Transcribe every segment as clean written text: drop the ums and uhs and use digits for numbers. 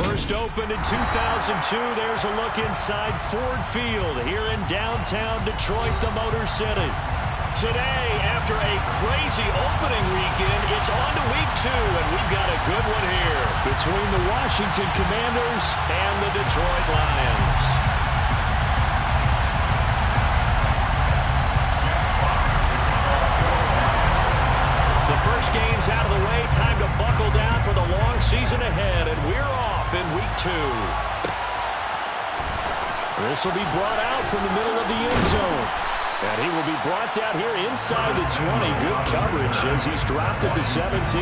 First opened in 2002. There's a look inside Ford Field here in downtown Detroit, the Motor City. Today, after a crazy opening weekend, it's on to week 2, and we've got a good one here between the Washington Commanders and the Detroit Lions. The first game's out of the way. Time to buckle down for the long season ahead, and we're off in week 2. This will be brought out from the middle of the end zone. And he will be brought down here inside the 20. Good coverage as he's dropped at the 17.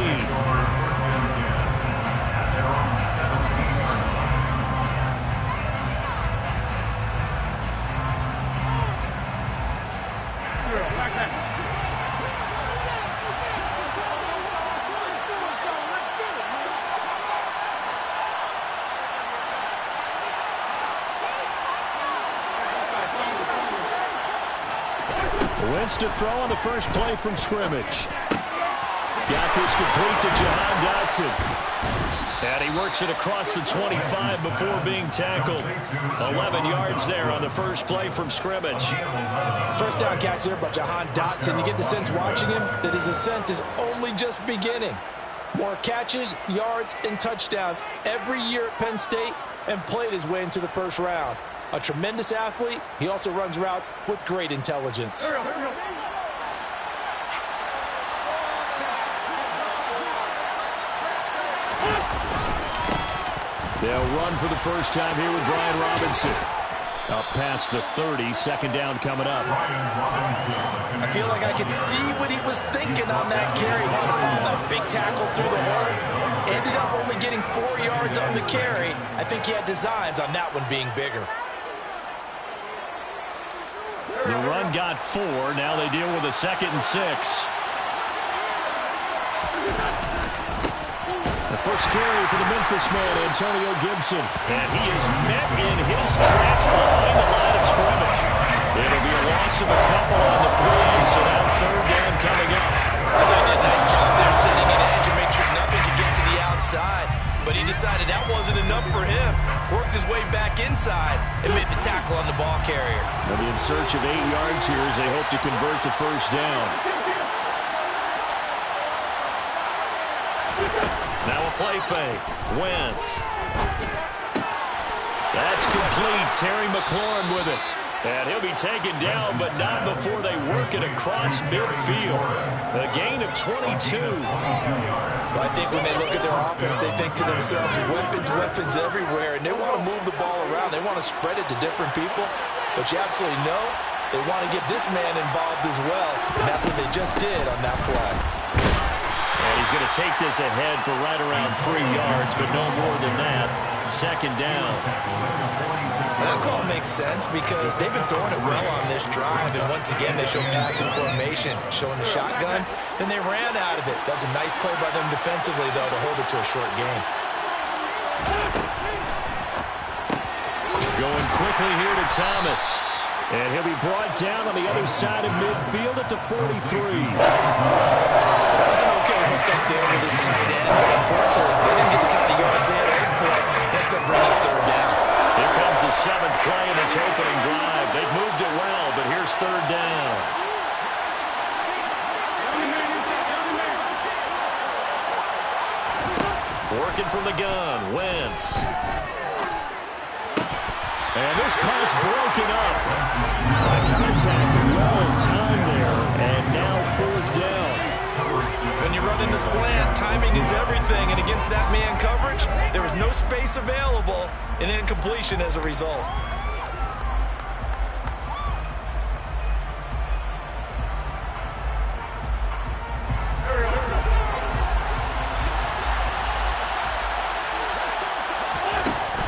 Wentz to throw on the first play from scrimmage. Got this complete to Jahan Dotson. And he works it across the 25 before being tackled. 11 yards there on the first play from scrimmage. First down catch there by Jahan Dotson. You get the sense watching him that his ascent is only just beginning. More catches, yards, and touchdowns every year at Penn State, and played his way into the first round. A tremendous athlete, he also runs routes with great intelligence. They'll run for the first time here with Brian Robinson. Up past the 30, second down coming up. I feel like I could see what he was thinking on that carry. A big tackle through the hole. Ended up only getting 4 yards on the carry. I think he had designs on that one being bigger. The run got 4. Now they deal with a 2nd and 6. The first carry for the Memphis man, Antonio Gibson. And he is met in his tracks behind the line of scrimmage. It'll be a loss of a couple on the play, so now third down coming up. I thought he did a nice job there setting an edge and make sure nothing could get to the outside. But he decided that wasn't enough for him. Worked his way back inside and made the tackle on the ball carrier. They'll be in search of 8 yards here as they hope to convert the first down. Now a play fake. Wentz. That's complete. Terry McLaurin with it. And he'll be taken down, but not before they work it across midfield. A gain of 22. Well, I think when they look at their offense, they think to themselves, weapons everywhere, and they want to move the ball around. They want to spread it to different people. But you absolutely know they want to get this man involved as well, and that's what they just did on that play. And he's going to take this ahead for right around 3 yards, but no more than that. Second down. That call makes sense because they've been throwing it well on this drive, and once again they show passing formation, showing the shotgun. Then they ran out of it. That was a nice play by them defensively, though, to hold it to a short game. Going quickly here to Thomas. And he'll be brought down on the other side of midfield at the 43. That was an okay hook up there with his tight end, but unfortunately they didn't get the kind of yards they had hoped for. That's going to bring up third down. Here comes the 7th play in this opening drive. They've moved it well, but here's third down. Working from the gun, Wentz. And this pass broken up. Contact well timed there, and now fourth down. When you run in the slant, timing is everything, and against that man coverage, there was no space available, and incompletion as a result.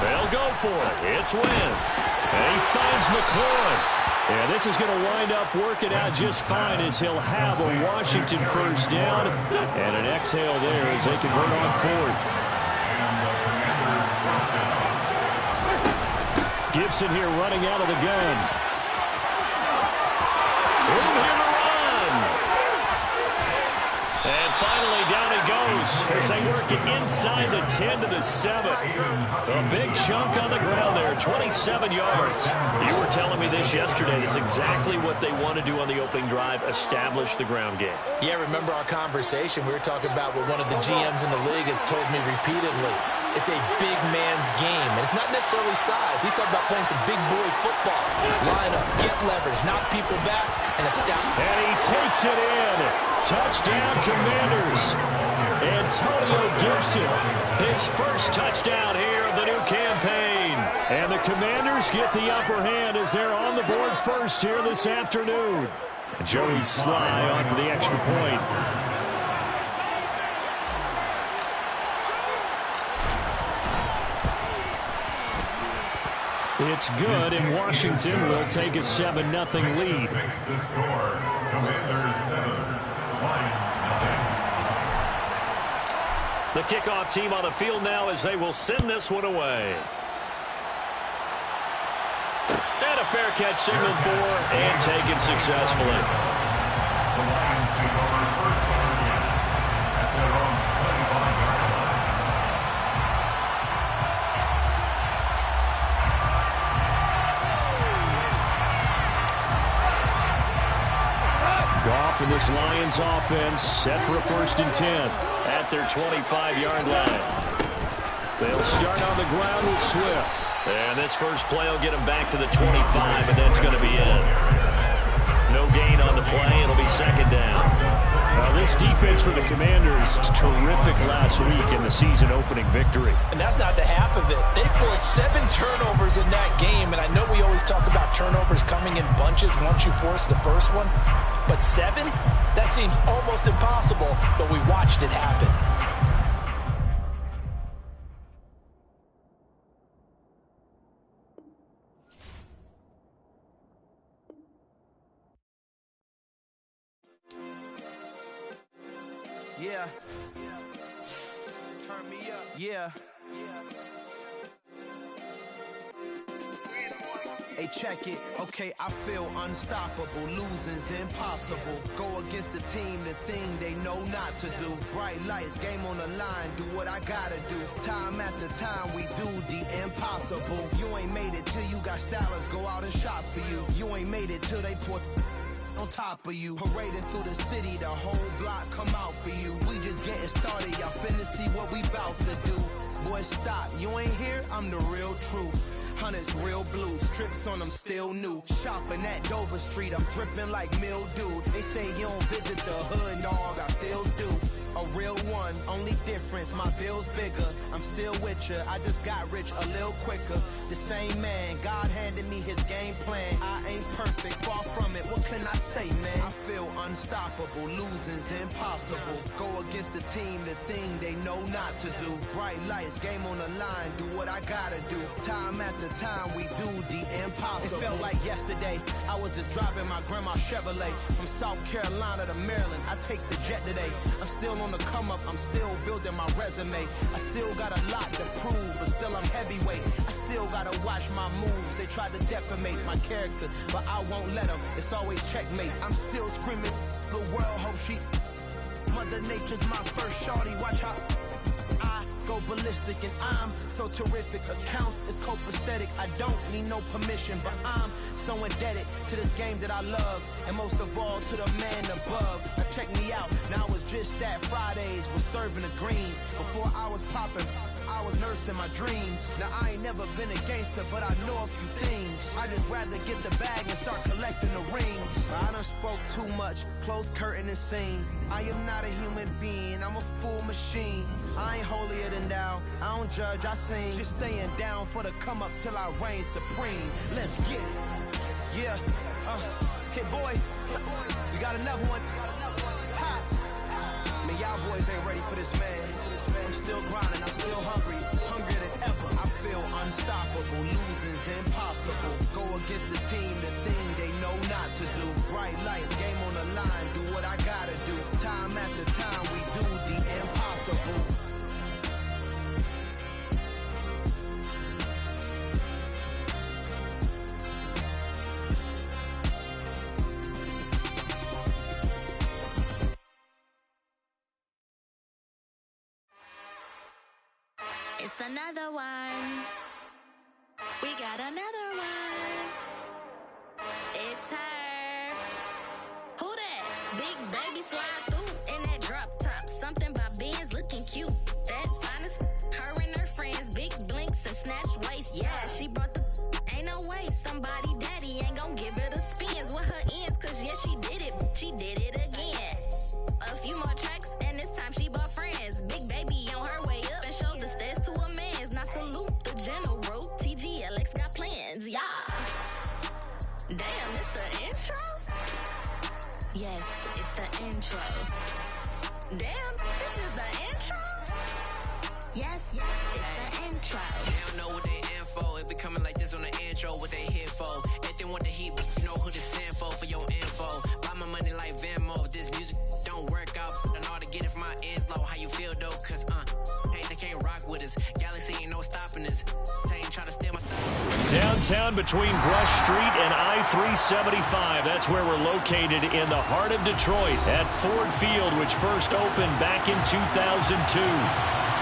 They'll go for it. It's Wentz. And he finds McLaurin. And this is going to wind up working out just fine as he'll have a Washington first down. And an exhale there as they convert on fourth. Gibson here running out of the gun. He'll hit a run. And finally down he goes. as they work it inside the 10 to the 7. A big chunk on the ground there, 27 yards. You were telling me this yesterday. That's exactly what they want to do on the opening drive, establish the ground game. Yeah, remember our conversation? We were talking about what one of the GMs in the league has told me repeatedly. It's a big man's game, and it's not necessarily size. He's talking about playing some big boy football. Line up, get leverage, knock people back, and establish. And he takes it in. Touchdown, Commanders. Antonio Gibson, his first touchdown here of the new campaign. And the Commanders get the upper hand as they're on the board first here this afternoon. Joey Sly on for the extra point. It's good, and Washington will take a 7-0 lead. The score, Commanders 7, Lions nothing. The kickoff team on the field now as they will send this one away. And a fair catch signaled for and taken successfully. The Lions take over first down again at their own 25-yard line. Goff and this Lions offense set for a 1st and 10 at their 25-yard line. They'll start on the ground with Swift. And this first play will get them back to the 25, and that's going to be it. No gain on the play. It'll be 2nd down. Now, this defense for the Commanders is terrific last week in the season-opening victory. And that's not the half of it. They forced 7 turnovers in that game, and I know we always talk about turnovers coming in bunches once you force the first one, but 7? That seems almost impossible, but we watched it happen. Yeah. Turn me up. Yeah. Hey, check it. Okay, I feel unstoppable. Losing's impossible. Go against the team, the thing they know not to do. Bright lights, game on the line. Do what I gotta do. Time after time, we do the impossible. You ain't made it till you got stylists go out and shop for you. You ain't made it till they put on top of you. Parading through the city, the whole block come out for you. We just getting started, y'all finna see what we bout to do. Boy, stop, you ain't here, I'm the real truth. Hunters real blue, strips on them still new. Shopping at Dover Street, I'm dripping like mildew. They say you don't visit the hood, dog, I still do. A real one, only difference, my bill's bigger. I'm still with ya, I just got rich a little quicker. The same man, God handed me his game plan. I ain't perfect, far from it, what can I say, man? I feel unstoppable, losing's impossible. Go against the team, the thing they know not to do. Bright lights, game on the line, do what I gotta do. Time after time, we do the impossible. It felt like yesterday, I was just driving my grandma's Chevrolet. From South Carolina to Maryland, I take the jet today. I'm still on the come up, I'm still building my resume. I still got a lot to prove, but still I'm heavyweight. I still gotta watch my moves. They try to defamate my character, but I won't let them. It's always checkmate. I'm still screaming, the world hope she. Mother Nature's my first shorty, watch how I go ballistic, and I'm so terrific. Accounts is copacetic. I don't need no permission, but I'm so indebted to this game that I love, and most of all to the man above. Now check me out, now it's just that Fridays was serving the greens. Before I was popping, I was nursing my dreams. Now I ain't never been a gangster, but I know a few things. I just rather get the bag and start collecting the rings. I done spoke too much, close curtain and scene. I am not a human being, I'm a full machine. I ain't holier than thou, I don't judge, I sing. Just staying down for the come up till I reign supreme. Let's get it. Yeah, hit boy, we got another one. Ha. Man, y'all boys ain't ready for this, man. I'm still grinding, I'm still hungry, hungrier than ever. I feel unstoppable, losing's impossible. Go against the team, the thing they know not to do. Bright lights, game on the line, do what I gotta do. Time after time, we do the impossible. It's another one. We got another one. It's her. Who that? Big baby slide through in that drop top. Something by Benz looking cute. That's honest. Her and her friends, big blinks and snatch waist. Yeah, she brought the. Ain't no way somebody daddy ain't gon' give her the spins with her ends. Cause yeah, she did it. She did it again. A few more tracks and this time she bought friends. Big baby on her way up and showed the stairs to a man's. Now salute the general. TGLX got plans, yeah. Damn, it's the intro? Yes, it's the intro. Damn, this is the intro? Yes, it's the intro. They don't know what they in for. If we coming like this on the intro, what they here for? If they want the heat, but you know who to send for your info. Buy my money like Venmo. If this music don't work out, I know how to get it from my ends low. How you feel though? Cause hey, they can't rock with us. Galaxy ain't no stopping us. They ain't trying to steal my stuff. Downtown between Brush Street and I-375. That's where we're located in the heart of Detroit at Ford Field, which first opened back in 2002.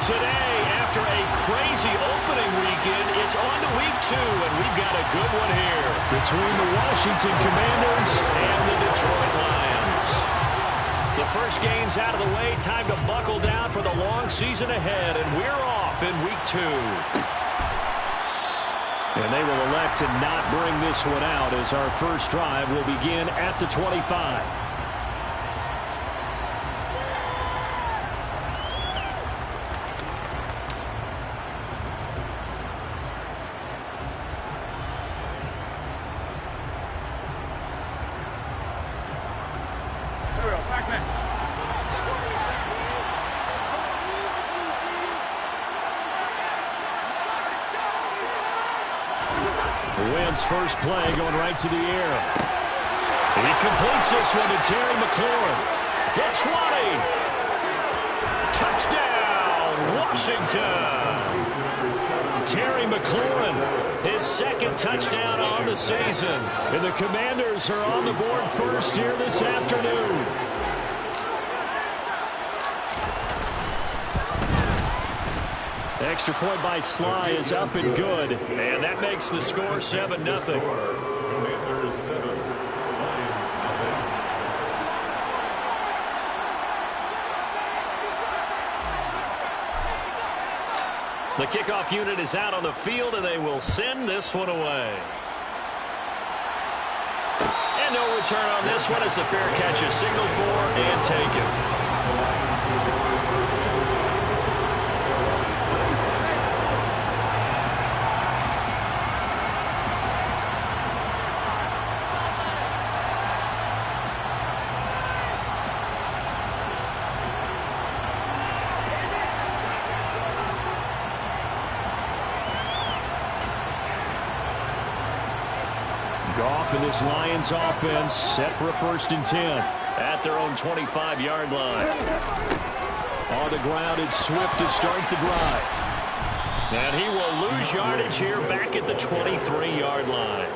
Today, after a crazy opening weekend, it's on to week 2, and we've got a good one here between the Washington Commanders and the Detroit Lions. The first game's out of the way. Time to buckle down for the long season ahead, and we're off in week 2. And they will elect to not bring this one out as our first drive will begin at the 25. Wins first play going right to the air. He completes this one to Terry McLaurin. The 20. Touchdown, Washington. Terry McLaurin, his second touchdown on the season. And the Commanders are on the board first here this afternoon. Extra point by Sly is up and good. And that makes the score 7-0. Commanders 7, Lions nothing. The kickoff unit is out on the field, and they will send this one away. And no return on this one as the fair catch is signaled for and taken. Goff and this Lions offense set for a 1st and 10 at their own 25-yard line. On the ground, it's Swift to start the drive. And he will lose yardage here back at the 23-yard line.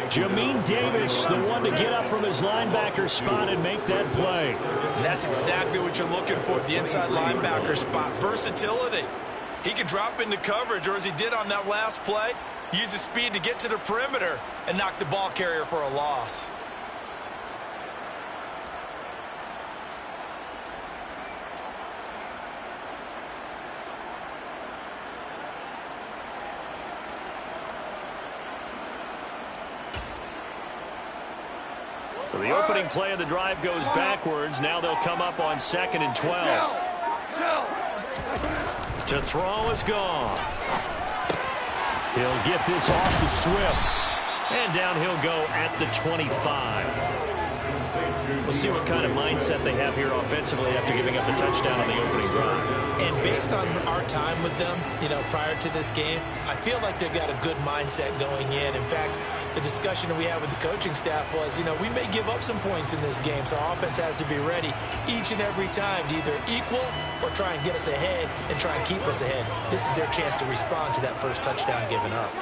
Jamin Davis, the one to get up from his linebacker spot and make that play. And that's exactly what you're looking for at the inside linebacker spot. Versatility. He can drop into coverage, or as he did on that last play, use his speed to get to the perimeter and knock the ball carrier for a loss. So the opening play of the drive goes backwards. Now they'll come up on 2nd and 12. To throw is Goff. He'll get this off to Swift. And down he'll go at the 25. We'll see what kind of mindset they have here offensively after giving up the touchdown on the opening drive. And based on our time with them, prior to this game, I feel like they've got a good mindset going in. In fact, the discussion that we had with the coaching staff was, we may give up some points in this game, so our offense has to be ready each and every time to either equal or try and get us ahead and try and keep us ahead. This is their chance to respond to that first touchdown given up.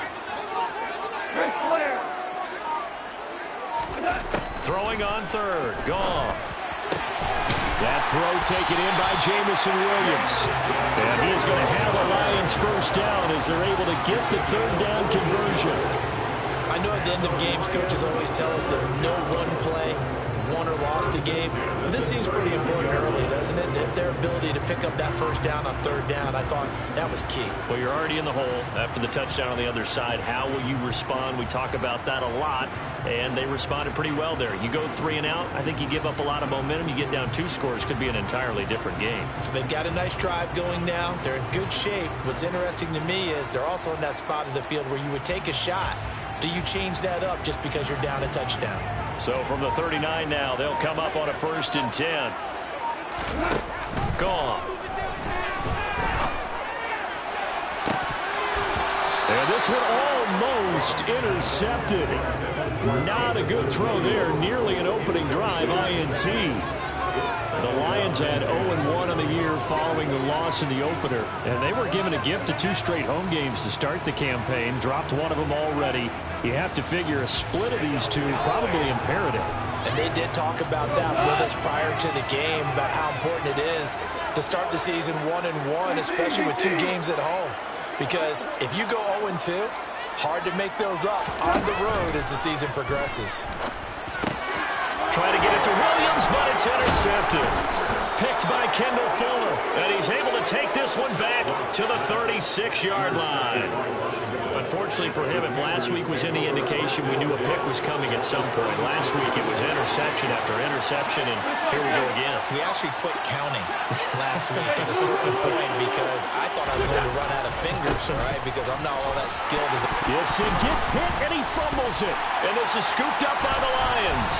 Throwing on 3rd, Goff. That throw taken in by Jameson Williams. And he is going to have a Lions first down as they're able to get the third down conversion. I know at the end of games, coaches always tell us that no one play won or lost a game. But this seems pretty important early, doesn't it? Their ability to pick up that first down on third down, I thought that was key. Well, you're already in the hole after the touchdown on the other side. How will you respond? We talk about that a lot, and they responded pretty well there. You go 3 and out, I think you give up a lot of momentum. You get down 2 scores, could be an entirely different game. So they've got a nice drive going now. They're in good shape. What's interesting to me is they're also in that spot of the field where you would take a shot. Do you change that up just because you're down a touchdown? So from the 39 now, they'll come up on a 1st and 10. Gone. And this one almost intercepted. Not a good throw there. Nearly an opening drive, INT. The Lions had 0-1 on the year following the loss in the opener. And they were given a gift of 2 straight home games to start the campaign. Dropped one of them already. You have to figure a split of these two probably imperative. And they did talk about that with us prior to the game, about how important it is to start the season 1-1, especially with 2 games at home. Because if you go 0-2, hard to make those up on the road as the season progresses. Trying to get it to Williams, but it's intercepted. Picked by Kendall Fuller, and he's able to take this one back to the 36-yard line. Unfortunately for him, if last week was any indication, we knew a pick was coming at some point. Last week it was interception after interception, and here we go again. We actually quit counting last week at a certain point because I thought I was going to run out of fingers, all right, because I'm not all that skilled as a... Gibson gets hit, and he fumbles it. And this is scooped up by the Lions.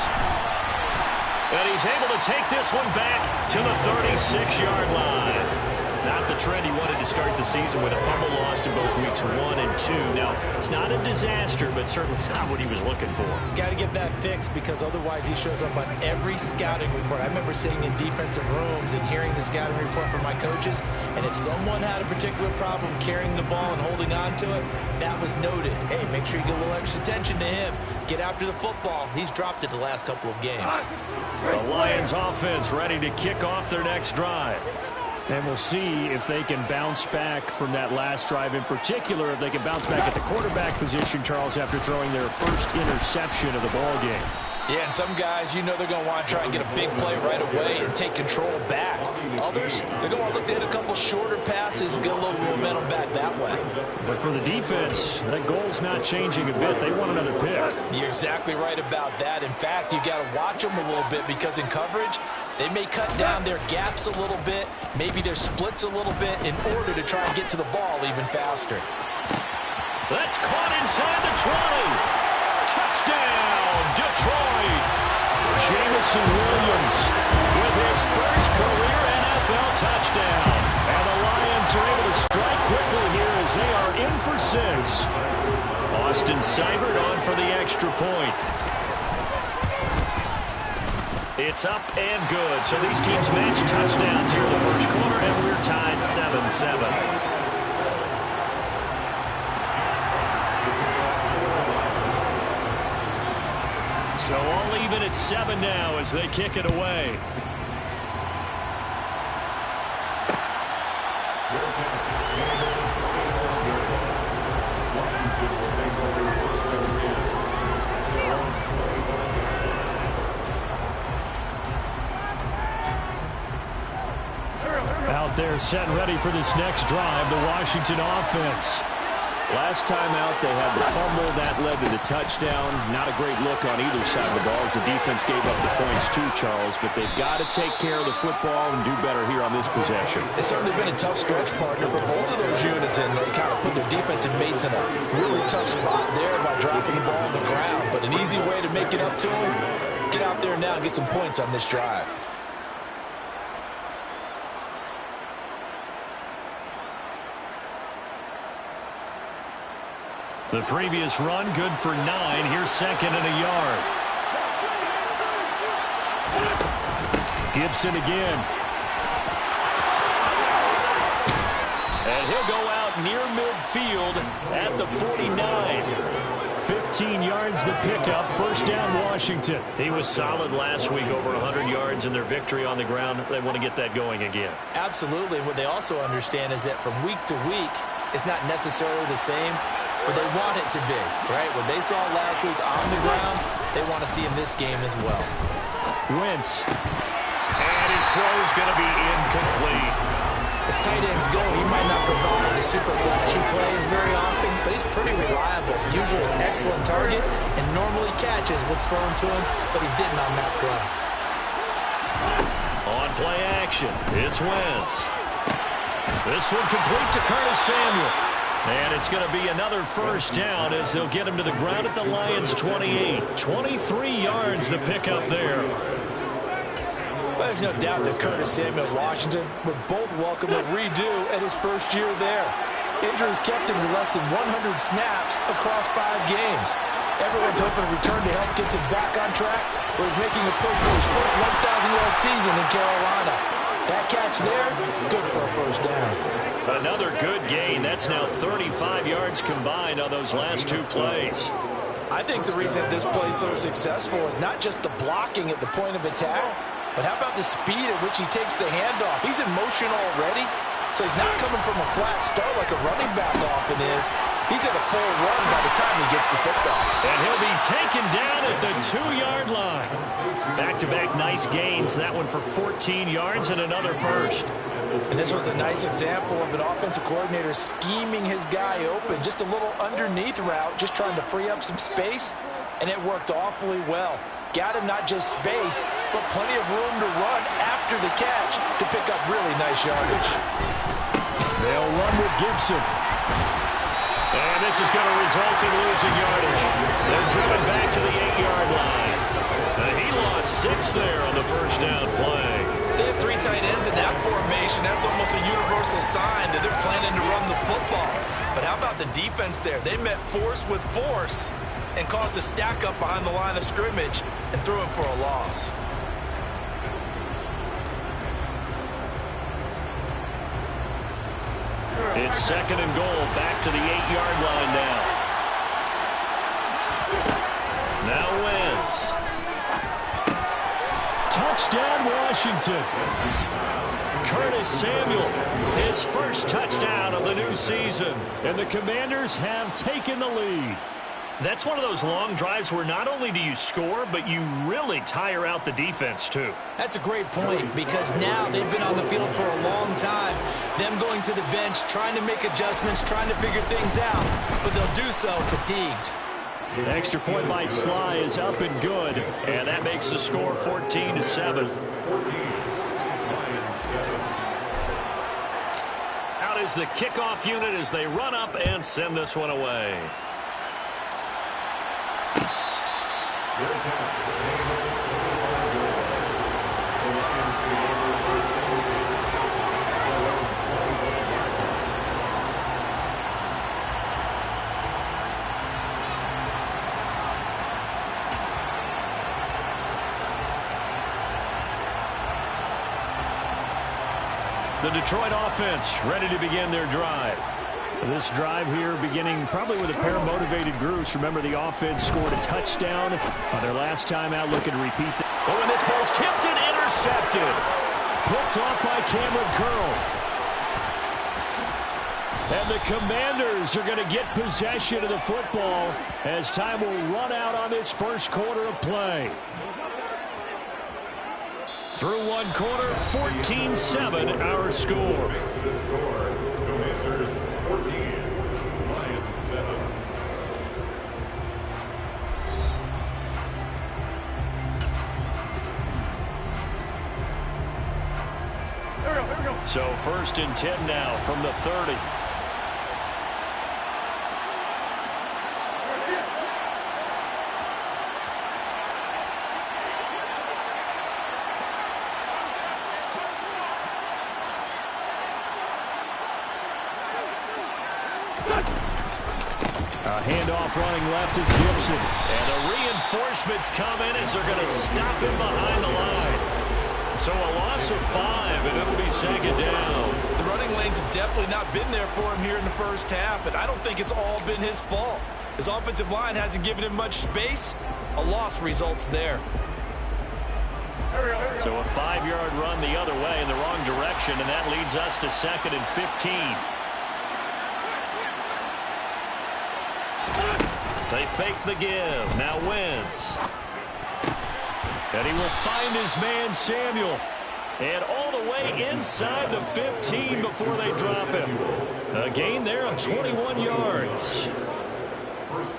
And he's able to take this one back to the 36-yard line. Not the trend he wanted to start the season with, a fumble lost in both weeks 1 and 2. Now, it's not a disaster, but certainly not what he was looking for. Got to get that fixed because otherwise he shows up on every scouting report. I remember sitting in defensive rooms and hearing the scouting report from my coaches, and if someone had a particular problem carrying the ball and holding on to it, that was noted. Hey, make sure you get a little extra attention to him. Get after the football. He's dropped it the last couple of games. The Lions offense ready to kick off their next drive. And we'll see if they can bounce back from that last drive, in particular if they can bounce back at the quarterback position, Charles, after throwing their first interception of the ball game. Yeah, and some guys, you know they're going to want to try and get a big play right away and take control back. Others, they're going to look to hit a couple shorter passes, get a little momentum back that way. But for the defense, that goal's not changing a bit. They want another pick. You're exactly right about that. In fact, you got to watch them a little bit because in coverage, they may cut down their gaps a little bit, maybe their splits a little bit in order to try and get to the ball even faster. That's caught inside the 20. Touchdown, Detroit. Jameson Williams with his first career NFL touchdown. And the Lions are able to strike quickly here as they are in for 6. Austin Seibert on for the extra point. It's up and good. So these teams match touchdowns here in the first quarter, and we're tied 7-7. So all even at 7 now as they kick it away. Out there set and ready for this next drive, the Washington offense. Last time out, they had the fumble. That led to the touchdown. Not a great look on either side of the ball as the defense gave up the points too, Charles. But they've got to take care of the football and do better here on this possession. It's certainly been a tough stretch, partner, but both of those units in there kind of put their defensive mates in a really tough spot there by dropping the ball on the ground. But an easy way to make it up to them, get out there now and get some points on this drive. The previous run, good for 9. Here's 2nd and a yard. Gibson again. And he'll go out near midfield at the 49. 15 yards the pickup. First down, Washington. He was solid last week, over 100 yards in their victory on the ground. They want to get that going again. Absolutely. What they also understand is that from week to week, it's not necessarily the same, but they want it to be, right? What they saw last week on the ground, they want to see in this game as well. Wentz. And his throw is going to be incomplete. As tight ends go, he might not provide the super flashy plays very often, but he's pretty reliable. Usually an excellent target and normally catches what's thrown to him, but he didn't on that play. On play action, it's Wentz. This one complete to Curtis Samuel. And it's going to be another first down as they'll get him to the ground at the Lions' 28. 23 yards the pickup there. Well, there's no doubt that Curtis Samuel and Washington would both welcome a redo at his first year there. Injuries kept him to less than 100 snaps across 5 games. Everyone's hoping to return to help get him back on track, where he's making a push for his first 1,000-yard season in Carolina. That catch there, good for a first down. Another good gain. That's now 35 yards combined on those last 2 plays. I think the reason this play is so successful is not just the blocking at the point of attack, but how about the speed at which he takes the handoff? He's in motion already, so he's not coming from a flat start like a running back often is. He's at a full run by the time he gets the football. And he'll be taken down at the 2-yard line. Back-to-back nice gains. That one for 14 yards and another first. And this was a nice example of an offensive coordinator scheming his guy open. Just a little underneath route, just trying to free up some space, and it worked awfully well. Got him not just space, but plenty of room to run after the catch to pick up really nice yardage. They'll run with Gibson. And this is going to result in losing yardage. They're driven back to the 8-yard line. And he lost 6 there on the first down play. They have 3 tight ends in that formation. That's almost a universal sign that they're planning to run the football. But how about the defense there? They met force with force and caused a stack up behind the line of scrimmage and threw him for a loss. It's 2nd and goal, back to the 8-yard line now. Now Wentz. Touchdown, Washington. Curtis Samuel, his first touchdown of the new season. And the Commanders have taken the lead. That's one of those long drives where not only do you score, but you really tire out the defense, too. That's a great point, because now they've been on the field for a long time. Them going to the bench, trying to make adjustments, trying to figure things out, but they'll do so fatigued. The extra point by Sly is up and good, and that makes the score 14-7. Out is the kickoff unit as they run up and send this one away. The Detroit offense ready to begin their drive. This drive here beginning probably with a pair of motivated groups. Remember, the offense scored a touchdown on their last time out, looking to repeat that. Oh, and this ball's tipped and intercepted. Picked off by Cameron Curl. And the Commanders are going to get possession of the football as time will run out on this first quarter of play. Through one quarter, 14-7 our score. Commanders 14, Lions 7. Here we go. So 1st and 10 now from the 30. A handoff running left is Gibson. And the reinforcements come in as they're going to stop him behind the line. So a loss of 5, and it'll be 2nd down. The running lanes have definitely not been there for him here in the first half, and I don't think it's all been his fault. His offensive line hasn't given him much space. A loss results there. So a 5-yard run the other way in the wrong direction, and that leads us to 2nd and 15. They fake the give. Now Wentz. And he will find his man Samuel. And all the way inside the 15 before they drop him. A gain there of 21 yards.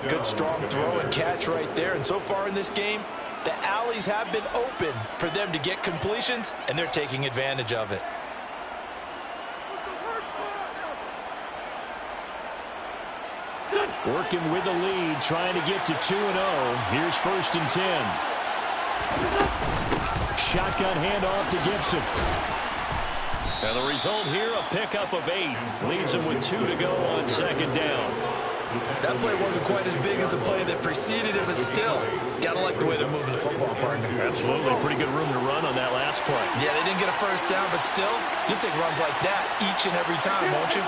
Good strong throw and catch right there. And so far in this game, the alleys have been open for them to get completions, and they're taking advantage of it. Working with the lead, trying to get to 2-0. Here's 1st and 10. Shotgun handoff to Gibson. And the result here, a pickup of 8. Leaves him with 2 to go on 2nd down. That play wasn't quite as big as the play that preceded it, but still, gotta like the way they're moving the football, partner. Absolutely. Pretty good room to run on that last play. Yeah, they didn't get a 1st down, but still, you'll take runs like that each and every time, won't you?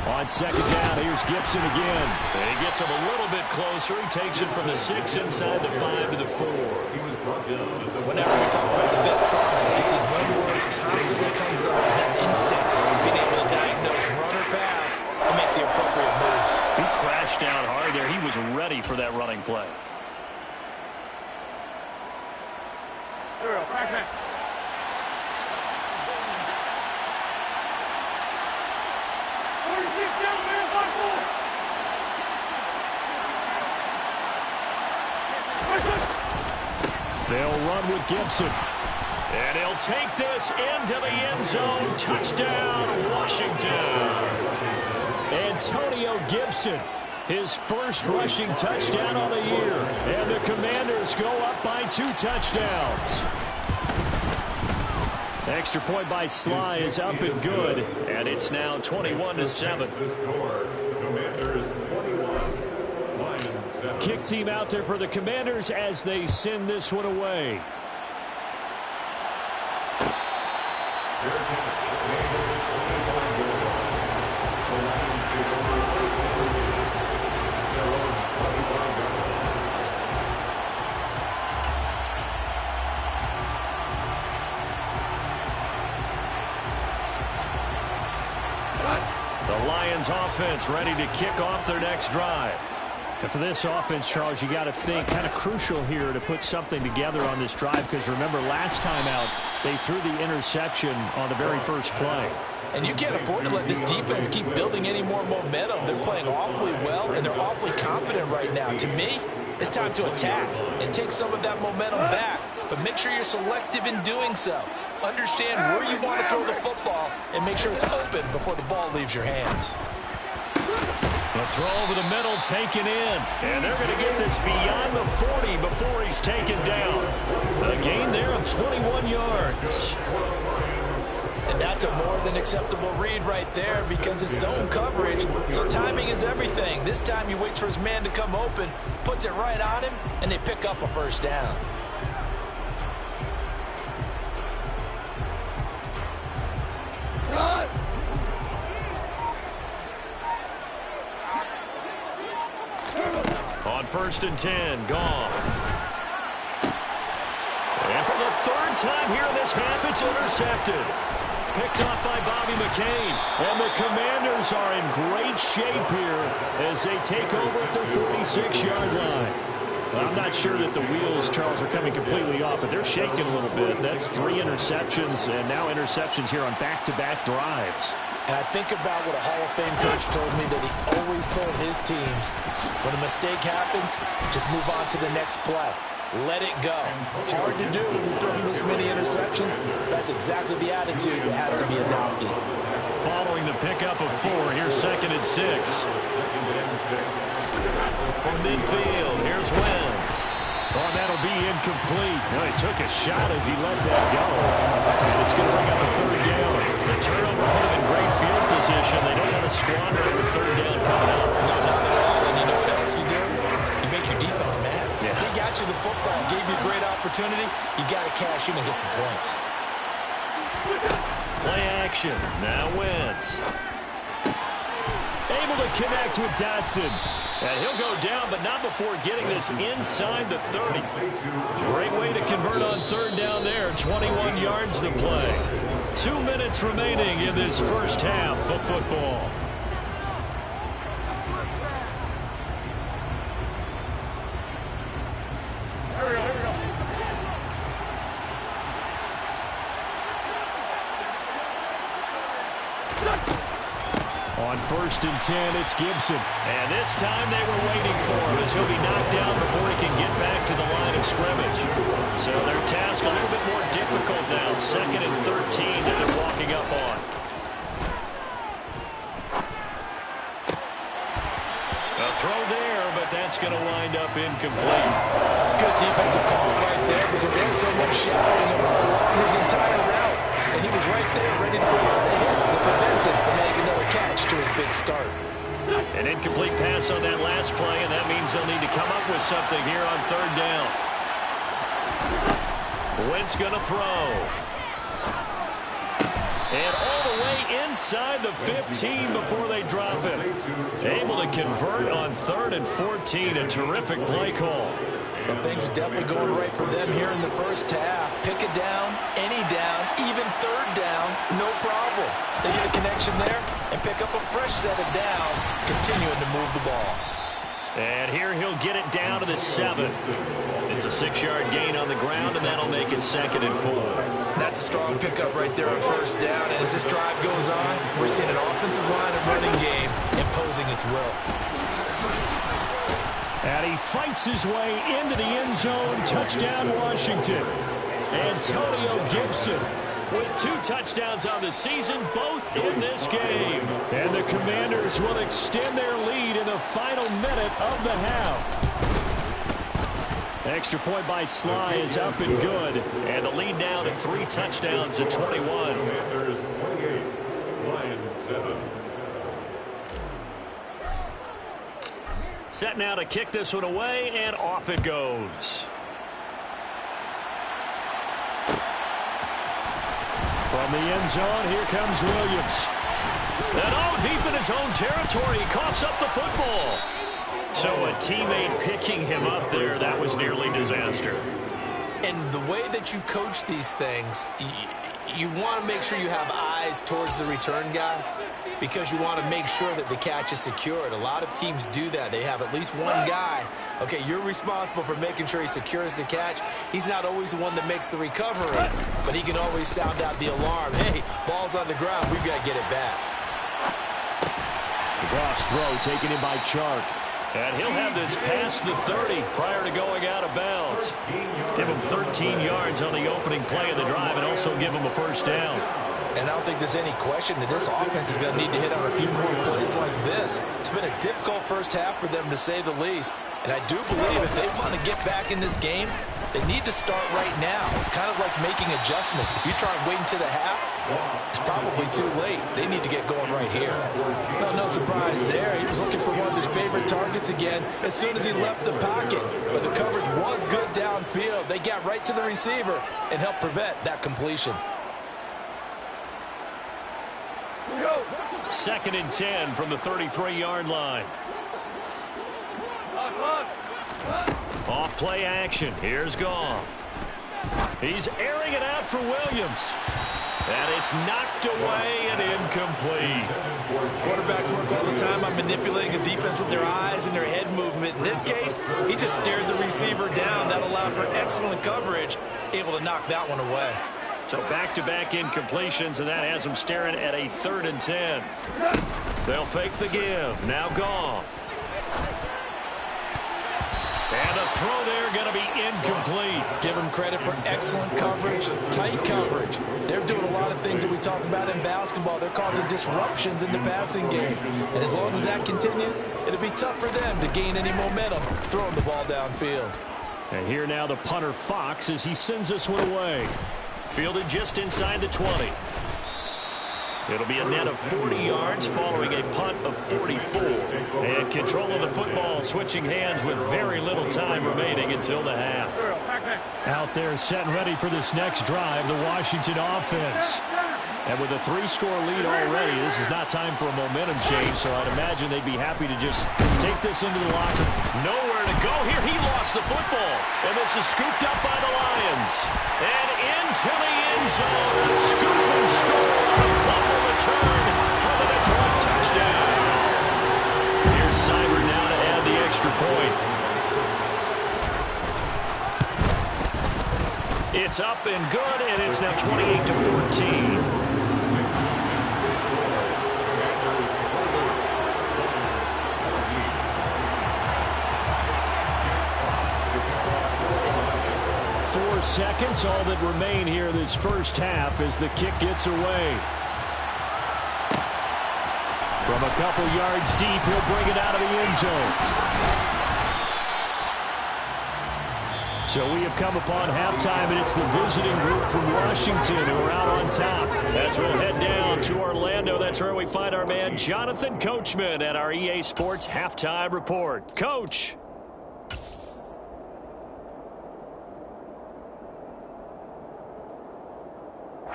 On 2nd down, here's Gibson again. And he gets him a little bit closer. He takes it from the 6 inside the 5 to the 4. Whenever we talk about the best strong safeties, one word constantly comes up, and that's instincts. Being able to diagnose run or pass and make the appropriate moves. He crashed down hard there. He was ready for that running play. They'll run with Gibson. And he'll take this into the end zone. Touchdown, Washington. Antonio Gibson, his first rushing touchdown on the year. And the Commanders go up by 2 touchdowns. Extra point by Sly is up and good. And it's now 21-7. Commanders 21. Kick team out there for the Commanders as they send this one away. The Lions offense ready to kick off their next drive. And for this offense, Charles, you got to think kind of crucial here to put something together on this drive, because remember last time out they threw the interception on the very first play. And you can't afford to let this defense keep building any more momentum. They're playing awfully well, and they're awfully confident right now. To me, it's time to attack and take some of that momentum back, but make sure you're selective in doing so. Understand where you want to throw the football and make sure it's open before the ball leaves your hands. The throw over the middle taken in. And they're going to get this beyond the 40 before he's taken down. A gain there of 21 yards. And that's a more than acceptable read right there because it's zone coverage. So timing is everything. This time he waits for his man to come open, puts it right on him, and they pick up a 1st down. On 1st and 10, Goff. And for the 3rd time here in this half, it's intercepted. Picked off by Bobby McCain. And the Commanders are in great shape here as they take over at the 46-yard line. I'm not sure that the wheels, Charles, are coming completely off, but they're shaking a little bit. That's 3 interceptions, and now interceptions here on back-to-back drives. And I think about what a Hall of Fame coach told me that he always told his teams, when a mistake happens, just move on to the next play. Let it go. Hard to do when you're throwing this many interceptions. That's exactly the attitude that has to be adopted. Following the pickup of 4, here's 2nd and 6. From midfield, here's Wentz. Oh, that'll be incomplete. Well, he took a shot as he let that go. And it's going to bring up a 3rd down. The turnover put him in great field position. They don't want to squander the 3rd down coming up. No, not at all. And you know what else you do? You make your defense mad. Yeah. They got got you the football, gave you a great opportunity, you got to cash in and get some points. Play action. Now Wentz. Able to connect with Dotson. And he'll go down, but not before getting this inside the 30. Great way to convert on third down there. 21 yards to play. 2 minutes remaining in this first half of football. On 1st and 10, it's Gibson. And this time they were waiting for him as he'll be knocked down before he can get back to the line of scrimmage. So their task a little bit more difficult now. 2nd and 13 that they're walking up on. A throw there, but that's going to wind up incomplete. Good defensive call right there because they had so much shouting along his entire route. And he was right there ready to go out of him to prevent him from making another catch to his big start. An incomplete pass on that last play, and that means they'll need to come up with something here on 3rd down. Wentz going to throw. And all the way inside the 15 before they drop it. Able to convert on 3rd and 14. A terrific play call. But things are definitely going right for them here in the first half. Pick a down, any down, even 3rd down, no problem. They get a connection there and pick up a fresh set of downs, continuing to move the ball. And here he'll get it down to the 7. It's a 6-yard gain on the ground, and that'll make it 2nd and 4. That's a strong pickup right there on 1st down. And as this drive goes on, we're seeing an offensive line and running game imposing its will. And he fights his way into the end zone. Touchdown, Washington. Antonio Gibson with 2 touchdowns on the season, both in this game. And the Commanders will extend their lead in the final minute of the half. Extra point by Sly is up and good. And the lead now to 3 touchdowns at 21. Commanders 28, Lions 7. Set now to kick this one away, and off it goes. From the end zone, here comes Williams. And deep in his own territory, he coughs up the football. So a teammate picking him up there, that was nearly disaster. And the way that you coach these things, you want to make sure you have eyes towards the return guy because you want to make sure that the catch is secured. A lot of teams do that. They have at least one guy. Okay, you're responsible for making sure he secures the catch. He's not always the one that makes the recovery, but he can always sound out the alarm. Hey, ball's on the ground. We've got to get it back. Goff's throw taken in by Chark. And he'll have this past the 30 prior to going out of bounds. Give him 13 yards on the opening play of the drive and also give him a 1st down. And I don't think there's any question that this offense is going to need to hit on a few more plays like this. It's been a difficult first half for them, to say the least. And I do believe if they want to get back in this game, they need to start right now. It's kind of like making adjustments. If you try and wait until the half, it's probably too late. They need to get going right here. No surprise there. He was looking for one of his favorite targets again as soon as he left the pocket. But the coverage was good downfield. They got right to the receiver and helped prevent that completion. 2nd and 10 from the 33-yard line. Off play action. Here's Goff. He's airing it out for Williams. And it's knocked away and incomplete. Quarterbacks work all the time on manipulating a defense with their eyes and their head movement. In this case, he just stared the receiver down. That allowed for excellent coverage, able to knock that one away. So back-to-back incompletions, and that has them staring at a 3rd and 10. They'll fake the give. Now Goff. And a throw there going to be incomplete. Give them credit for excellent coverage, tight coverage. They're doing a lot of things that we talk about in basketball. They're causing disruptions in the passing game. And as long as that continues, it'll be tough for them to gain any momentum throwing the ball downfield. And here now the punter Fox as he sends this one away. Fielded just inside the 20. It'll be a net of 40 yards following a punt of 44. And control of the football switching hands with very little time remaining until the half. Out there set and ready for this next drive, the Washington offense. And with a 3-score lead already, this is not time for a momentum change, so I'd imagine they'd be happy to just take this into the locker room. Nowhere to go here. He lost the football. And this is scooped up by the Lions. And into the end zone. A scoop and score on a fumble return for the Detroit touchdown. Here's Seibert now to add the extra point. It's up and good, and it's now 28-14. Seconds, all that remain here this first half as the kick gets away. From a couple yards deep, he'll bring it out of the end zone. So we have come upon halftime, and it's the visiting group from Washington who are out on top. As we'll head down to Orlando, that's where we find our man Jonathan Coachman at our EA Sports Halftime Report. Coach.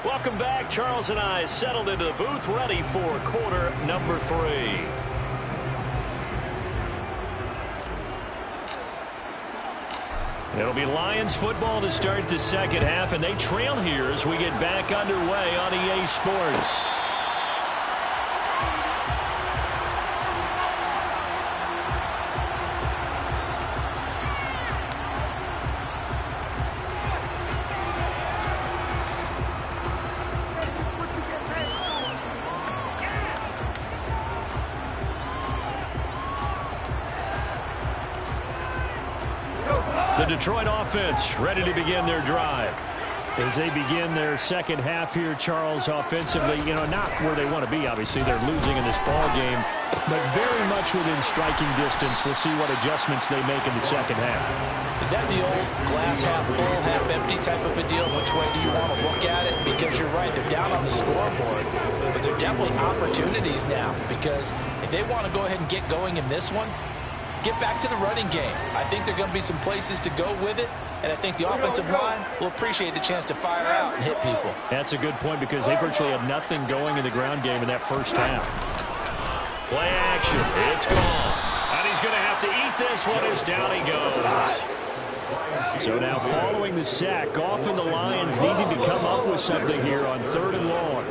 Welcome back. Charles and I settled into the booth, ready for quarter number 3. It'll be Lions football to start the second half, and they trail here as we get back underway on EA Sports. The Detroit offense ready to begin their drive. As they begin their second half here, Charles, offensively, not where they want to be, obviously. They're losing in this ball game, but very much within striking distance. We'll see what adjustments they make in the second half. Is that the old glass half full, half empty type of a deal? Which way do you want to look at it? Because you're right, they're down on the scoreboard, but they're definitely opportunities now, because if they want to go ahead and get going in this one, get back to the running game. I think there are going to be some places to go with it, and I think the offensive line will appreciate the chance to fire out and hit people. That's a good point because they virtually had nothing going in the ground game in that first half. Play action. It's gone. And he's going to have to eat this one as down he goes. So now following the sack, often the Lions needing to come up with something here on 3rd and long.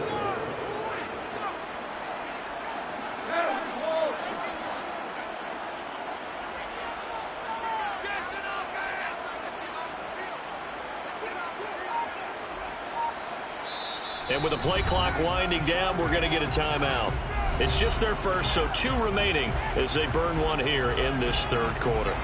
And with the play clock winding down, we're going to get a timeout. It's just their first, so 2 remaining as they burn one here in this 3rd quarter.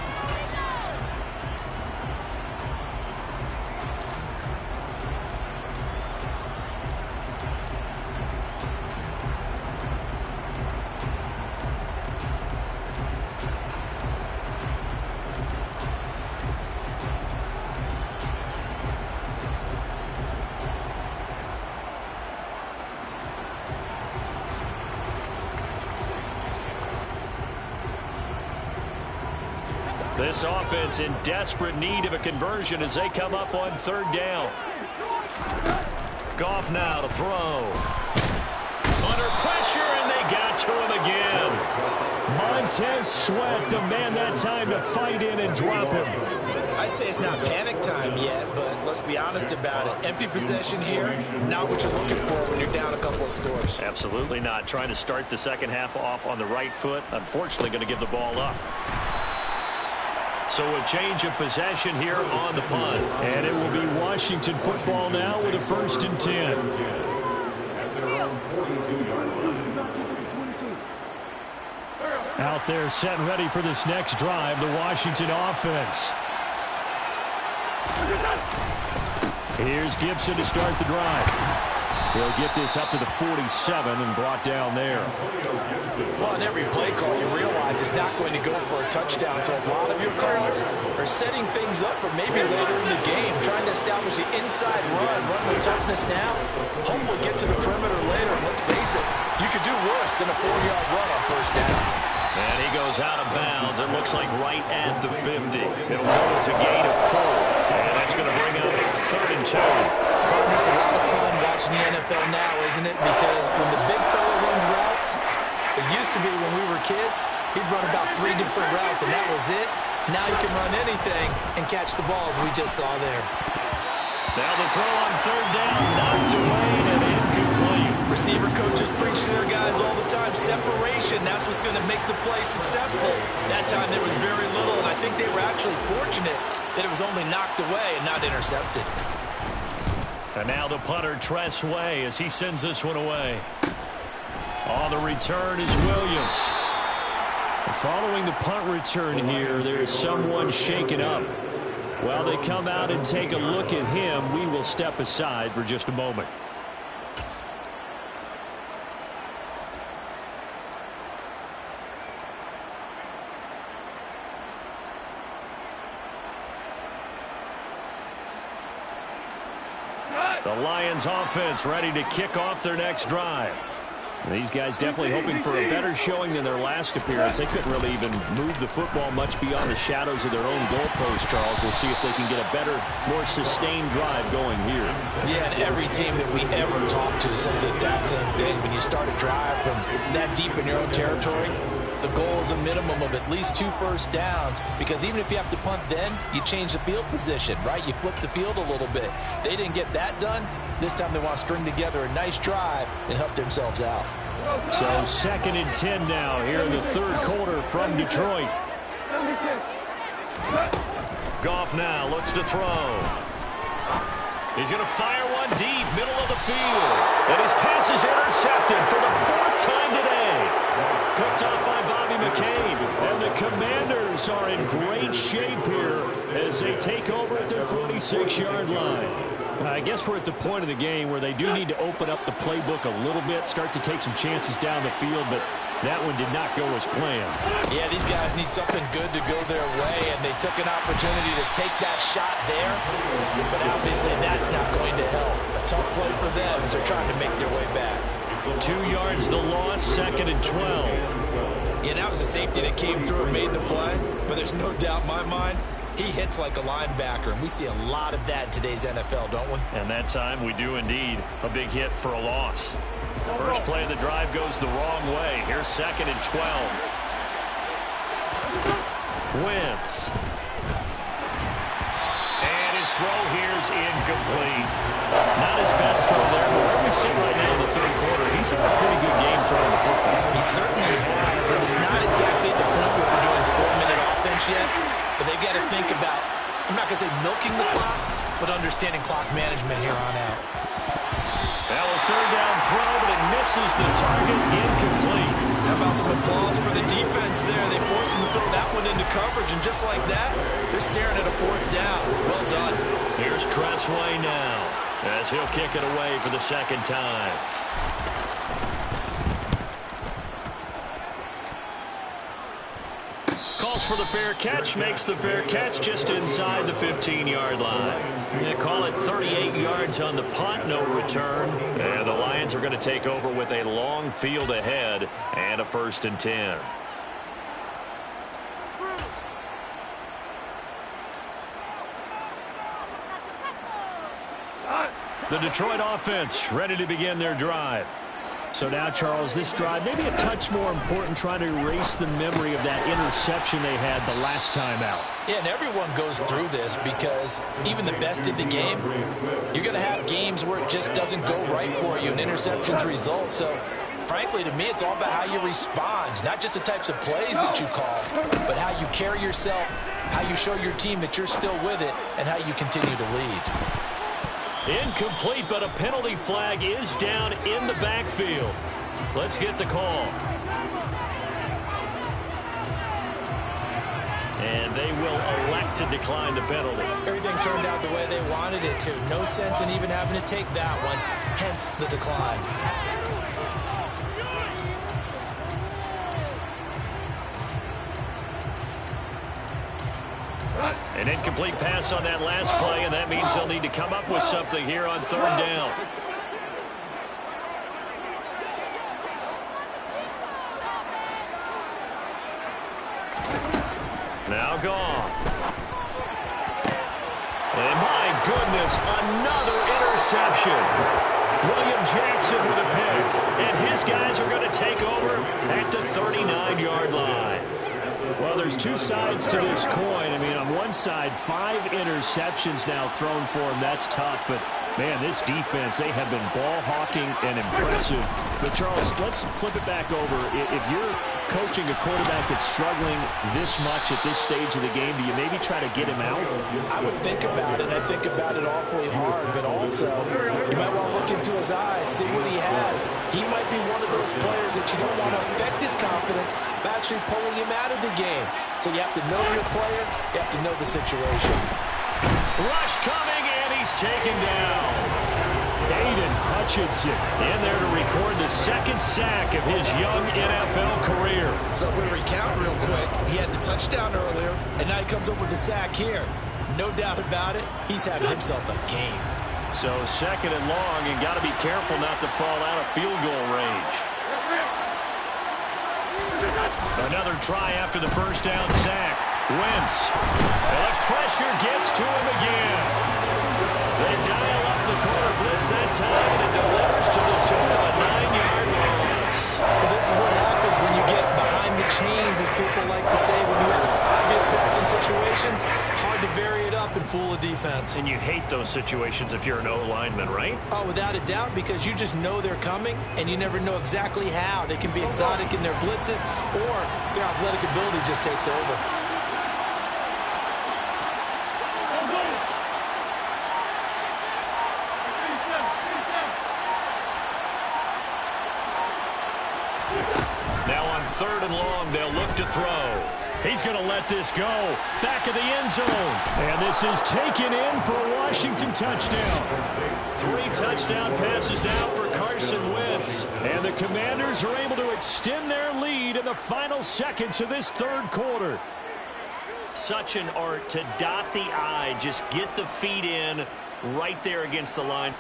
This offense in desperate need of a conversion as they come up on 3rd down. Goff now to throw. Under pressure, and they got to him again. Montez Sweat, the man that time to fight in and drop him. I'd say it's not panic time yet, but let's be honest about it. Empty possession here, not what you're looking for when you're down a couple of scores. Absolutely not. Trying to start the second half off on the right foot. Unfortunately, going to give the ball up. So a change of possession here on the punt. And it will be Washington football now with a 1st and 10. Out there set and ready for this next drive, the Washington offense. Here's Gibson to start the drive. He'll get this up to the 47 and brought down there. Well, in every play call, you realize it's not going to go for a touchdown. So a lot of your calls are setting things up for maybe later in the game, trying to establish the inside run with toughness now. Hopefully get to the perimeter later. And let's face less than a 4-yard run on first down. And he goes out of bounds. It looks like right at the 50. It'll go to gain of 4. And that's going to bring up 3rd and 2. Partner, it's a lot of fun watching the NFL now, isn't it? Because when the big fella runs routes, it used to be when we were kids, he'd run about 3 different routes, and that was it. Now he can run anything and catch the balls we just saw there. Now the throw on 3rd down, knocked away and incomplete. Receiver coaches preach to their guys all the time. Separation, that's what's going to make the play successful. That time there was very little, and I think they were actually fortunate that it was only knocked away and not intercepted. And now the punter, Tress Way, as he sends this one away. On the return is Williams. Following the punt return here, there's someone shaken up. While they come out and take a look at him, we will step aside for just a moment. The Lions offense ready to kick off their next drive. These guys definitely hoping for a better showing than their last appearance. They couldn't really even move the football much beyond the shadows of their own goalpost, Charles. We'll see if they can get a better, more sustained drive going here. Yeah, and every team that we ever talk to says the exact same thing. When you start a drive from that deep in your own territory, the goal is a minimum of at least 2 first downs, because even if you have to punt then, you change the field position, right? You flip the field a little bit. They didn't get that done. This time they want to string together a nice drive and help themselves out. So 2nd and 10 now here in the 3rd quarter from Detroit. Goff now looks to throw. He's going to fire one deep, middle of the field. And his pass is intercepted for the 4th time today. Picked off by Bobby McCabe. And the Commanders are in great shape here as they take over at their 46-yard line. I guess we're at the point of the game where they do need to open up the playbook a little bit, start to take some chances down the field, but that one did not go as planned. Yeah, these guys need something good to go their way, and they took an opportunity to take that shot there, but obviously that's not going to help. A tough play for them as they're trying to make their way back. 2 yards the loss, 2nd and 12. Yeah, that was a safety that came through and made the play, but there's no doubt in my mind he hits like a linebacker, and we see a lot of that in today's NFL, don't we? And that time we do indeed. A big hit for a loss. First play of the drive goes the wrong way. Here's 2nd and 12. Wentz. And his throw here is incomplete. Not his best throw there, but where we sit right now in the 3rd quarter, he's had a pretty good game throwing the football. He certainly has, and it's not exactly at the point where we're doing 4-minute offense yet. But they've got to think about, I'm not going to say milking the clock, but understanding clock management here on out. Now a 3rd down throw, but it misses the target, incomplete. How about some applause for the defense there? They forced him to throw that one into coverage, and just like that, they're staring at a 4th down. Well done. Here's Tress Way now, as he'll kick it away for the 2nd time. Calls for the fair catch, makes the fair catch just inside the 15-yard line. They call it 38 yards on the punt, no return. And the Lions are going to take over with a long field ahead and a 1st and 10. The Detroit offense ready to begin their drive. So now, Charles, this drive maybe a touch more important, trying to erase the memory of that interception they had the last time out. Yeah, and everyone goes through this because even the best in the game, you're going to have games where it just doesn't go right for you and interceptions result. So, frankly, to me, it's all about how you respond, not just the types of plays that you call, but how you carry yourself, how you show your team that you're still with it, and how you continue to lead. Incomplete, but a penalty flag is down in the backfield. Let's get the call. And they will elect to decline the penalty. Everything turned out the way they wanted it to. No sense in even having to take that one, hence the decline. An incomplete pass on that last play, and that means they'll need to come up with something here on 3rd down. Now Goff. And my goodness, another interception. William Jackson with a pick. And his guys are going to take over at the 39-yard line. Well, there's two sides to this coin. I mean, on one side, 5 interceptions now thrown for him. That's tough, but, man, this defense, they have been ball hawking and impressive. But, Charles, let's flip it back over. If you're coaching a quarterback that's struggling this much at this stage of the game, do you maybe try to get him out? I would think about it, and I think about it awfully hard, but also you might want to look into his eyes, see what he has. He might be one of those players that you don't want to affect his confidence by actually pulling him out of the game. So you have to know your player, you have to know the situation. Rush coming, and he's taken down. Aiden Hutchinson in there to record the second sack of his young NFL career. So if we recount real quick, he had the touchdown earlier, and now he comes up with the sack here. No doubt about it, he's having himself a game. So second and long, and got to be careful not to fall out of field goal range. Another try after the first down sack. Wentz. The pressure gets to him again. They dial up the corner blitz that time, and it delivers to the tune of a 9-yard loss. Well, this is what happens when you get behind the chains, as people like to say, when you have obvious passing situations. Hard to vary it up and fool a defense. And you hate those situations if you're an O-lineman, right? Oh, without a doubt, because you just know they're coming, and you never know exactly how. They can be exotic in their blitzes, or their athletic ability just takes over. Now on third and long, they'll look to throw. He's going to let this go. Back of the end zone. And this is taken in for a Washington touchdown. 3 touchdown passes now for Carson Wentz. And the Commanders are able to extend their lead in the final seconds of this third quarter. Such an art to dot the I, just get the feet in right there against the line.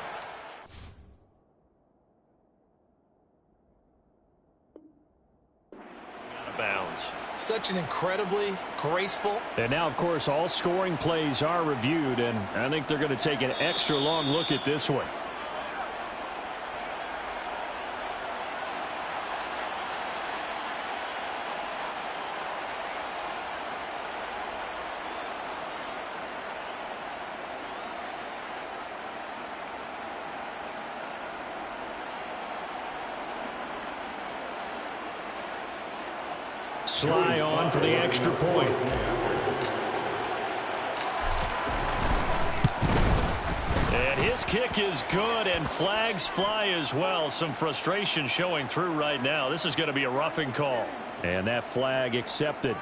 Out of bounds. Such an incredibly graceful. And now, of course, all scoring plays are reviewed, and I think they're going to take an extra long look at this one. Sly on for the extra point. And his kick is good, and flags fly as well. Some frustration showing through right now. This is going to be a roughing call. And that flag accepted.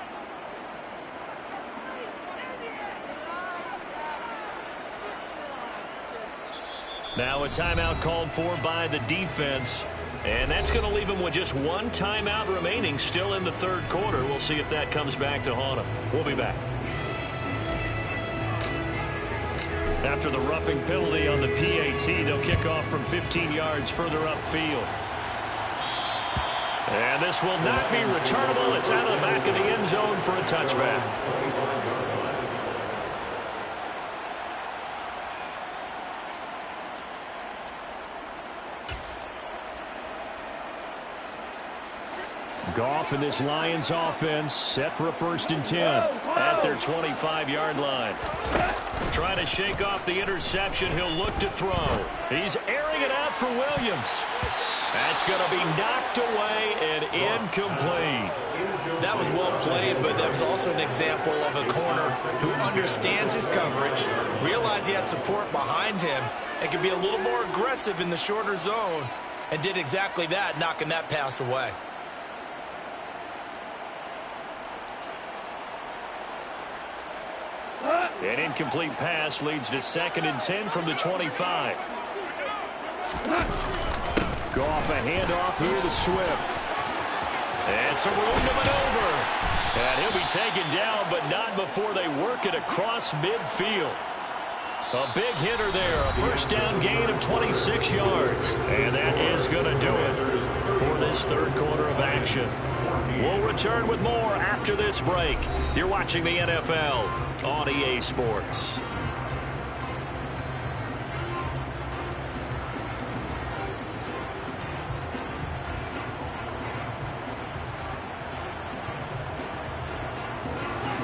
Now a timeout called for by the defense. And that's going to leave him with just 1 timeout remaining still in the third quarter. We'll see if that comes back to haunt him. We'll be back. After the roughing penalty on the PAT, they'll kick off from 15 yards further upfield. And this will not be returnable. It's out of the back of the end zone for a touchback. Goff and this Lions offense set for a 1st and 10 at their 25-yard line. Trying to shake off the interception. He'll look to throw. He's airing it out for Williams. That's going to be knocked away and incomplete. That was well played, but that was also an example of a corner who understands his coverage, realized he had support behind him, and could be a little more aggressive in the shorter zone, and did exactly that, knocking that pass away. An incomplete pass leads to 2nd and 10 from the 25. Goff a handoff here to Swift. And some room to maneuver. And he'll be taken down, but not before they work it across midfield. A big hitter there. A 1st down gain of 26 yards. And that is going to do it for this third quarter of action. We'll return with more after this break. You're watching the NFL on EA Sports.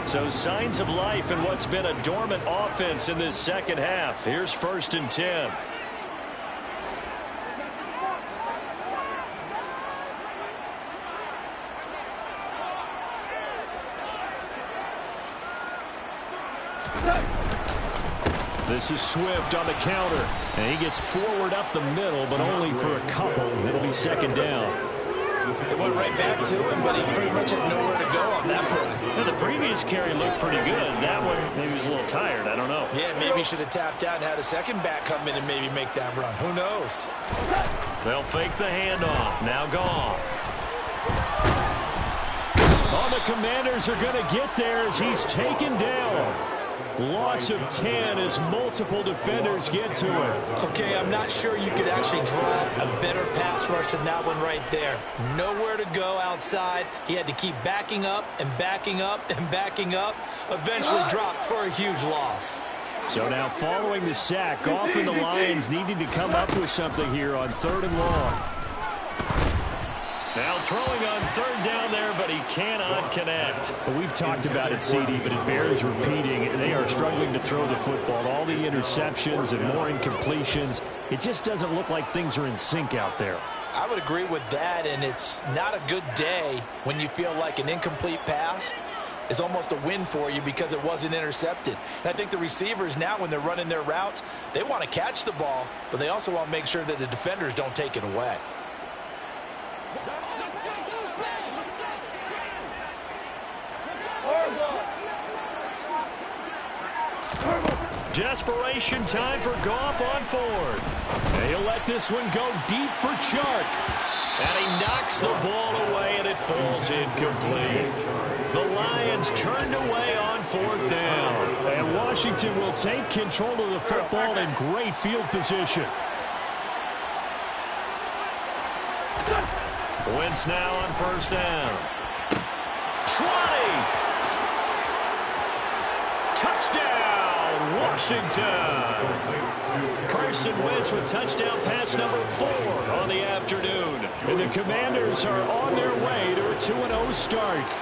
So signs of life in what's been a dormant offense in this second half. Here's 1st and 10. This is Swift on the counter. And he gets forward up the middle, but only for a couple. It'll be 2nd down. It went right back to him, but he pretty much had nowhere to go on that play. Yeah, the previous carry looked pretty good. That one, maybe he was a little tired. I don't know. Yeah, maybe he should have tapped out and had a second back come in and maybe make that run. Who knows? They'll fake the handoff. Now Goff. Oh, the Commanders are going to get there as he's taken down. Loss of 10 as multiple defenders get to it. Okay, I'm not sure you could actually draw a better pass rush than that one right there. Nowhere to go outside. He had to keep backing up and backing up and backing up. Eventually dropped for a huge loss. So now following the sack, Goff and the Lions needing to come up with something here on 3rd and long. Now throwing on 3rd down there, but he cannot connect. Well, we've talked about it, CD, but it bears repeating. They are struggling to throw the football. All the interceptions and more incompletions. It just doesn't look like things are in sync out there. I would agree with that, and it's not a good day when you feel like an incomplete pass is almost a win for you because it wasn't intercepted. And I think the receivers now, when they're running their routes, they want to catch the ball, but they also want to make sure that the defenders don't take it away. Desperation time for Goff on 4th. And he'll let this one go deep for Chark. And he knocks the ball away, and it falls incomplete. The Lions turned away on 4th down. And Washington will take control of the football in great field position. Wentz now on 1st down. 20. Touchdown, Washington. Carson Wentz with touchdown pass number 4 on the afternoon. And the Commanders are on their way to a 2-0 start.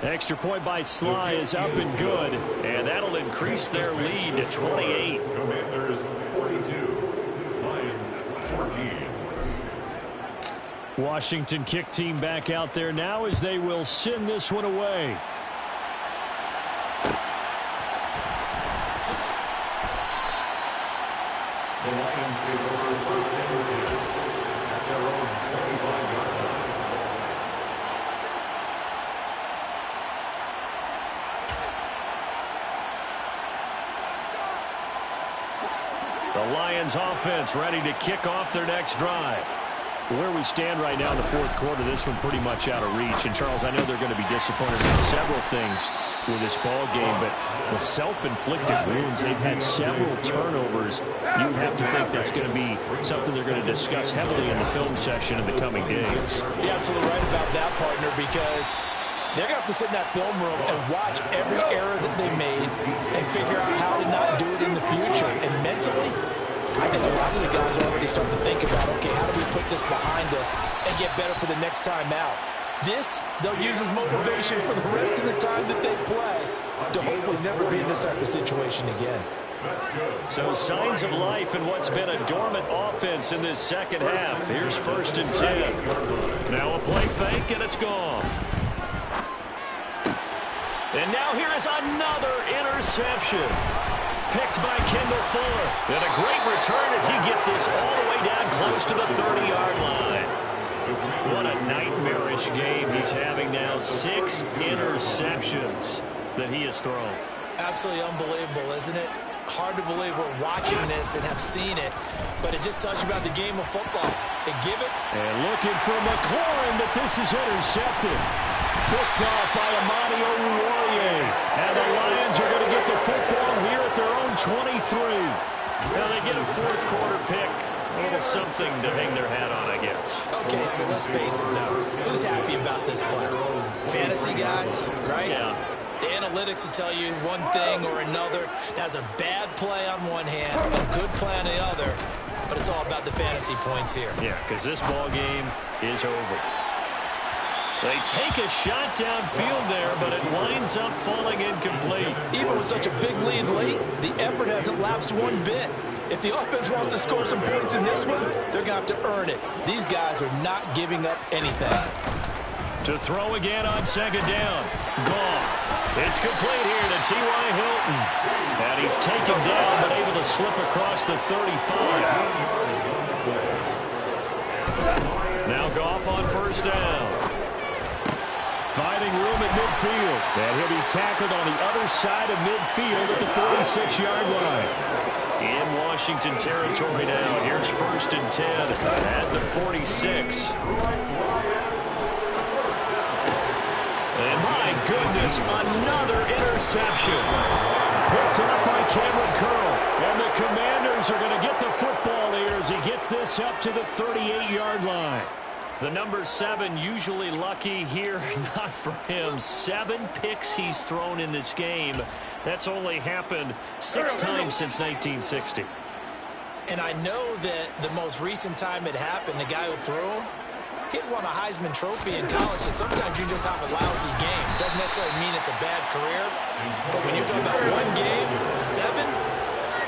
Extra point by Sly is up and good, and that'll increase their lead to 28. Commanders 42, Lions 14. Washington kick team back out there now as they will send this one away. The Lions take over 1st and 10 at their own 25-yard line. The Lions offense ready to kick off their next drive. Where we stand right now in the 4th quarter, this one pretty much out of reach. And, Charles, I know they're going to be disappointed about several things with this ball game, but the self-inflicted wounds, they've had several turnovers. You would have to think that's going to be something they're going to discuss heavily in the film session in the coming days. You're absolutely right about that, partner, because they're going to have to sit in that film room and watch every error that they made and figure out how to not do it in the future. And mentally, I think a lot of the guys already start to think about, okay, how do we put this behind us and get better for the next time out? This, they'll use as motivation for the rest of the time that they play to hopefully never be in this type of situation again. So signs of life in what's been a dormant offense in this second half. Here's 1st and 10. Now a play fake, and it's gone. And now here is another interception. Picked by Kendall Fuller. And a great return as he gets this all the way down close to the 30-yard line. What a nightmarish game he's having now. 6 interceptions that he has thrown. Absolutely unbelievable, isn't it? Hard to believe we're watching this and have seen it, but it just tells you about the game of football. They give it. And looking for McLaurin, but this is intercepted. Picked off by Amani Oruwariye. And the Lions are going to get the football here at their own 23. Now they get a 4th quarter pick A little something to hang their hat on, I guess. Okay, so let's face it, though. Who's happy about this play? Fantasy guys, right? Yeah. The analytics will tell you one thing or another. That's a bad play on one hand, a good play on the other, but it's all about the fantasy points here. Yeah, because this ball game is over. They take a shot downfield there, but it winds up falling incomplete. Even with such a big lead late, the effort hasn't lapsed one bit. If the offense wants to score some points in this one, they're going to have to earn it. These guys are not giving up anything. To throw again on second down. Goff. It's complete here to T.Y. Hilton. And he's taken down, but able to slip across the 35. Now Goff on first down. Finding room at midfield. And he'll be tackled on the other side of midfield at the 46-yard line. In Washington territory now. Here's 1st and 10 at the 46. And my goodness, another interception. Picked up by Cameron Curl. And the Commanders are going to get the football here as he gets this up to the 38-yard line. The number 7 usually lucky here, not for him. 7 picks he's thrown in this game. That's only happened 6 times since 1960. And I know that the most recent time it happened, the guy who threw him, he'd won a Heisman Trophy in college, so sometimes you just have a lousy game. Doesn't necessarily mean it's a bad career, but when you're talking about one game, 7,